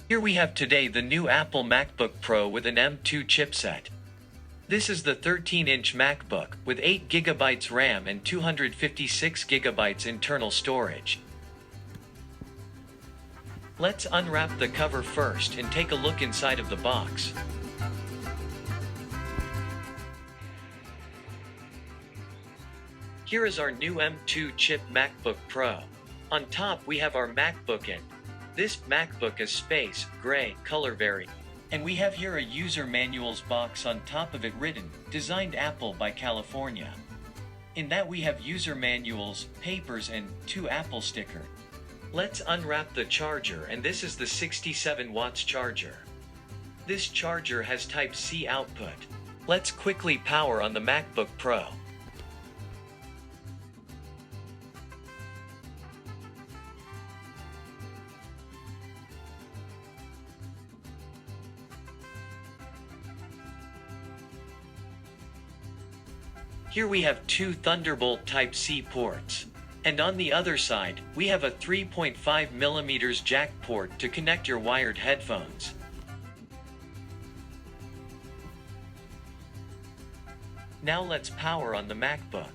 Here we have today the new Apple MacBook Pro with an M2 chipset. This is the 13-inch MacBook with 8GB RAM and 256GB internal storage. Let's unwrap the cover first and take a look inside of the box. Here is our new M2 chip MacBook Pro. On top we have our MacBook and this MacBook is space gray color variant. And we have here a user manuals box on top of it written, designed Apple by California. In that we have user manuals, papers and 2 Apple sticker. Let's unwrap the charger, and this is the 67 watts charger. This charger has Type-C output. Let's quickly power on the MacBook Pro. Here we have 2 Thunderbolt Type-C ports. And on the other side, we have a 3.5mm jack port to connect your wired headphones. Now let's power on the MacBook.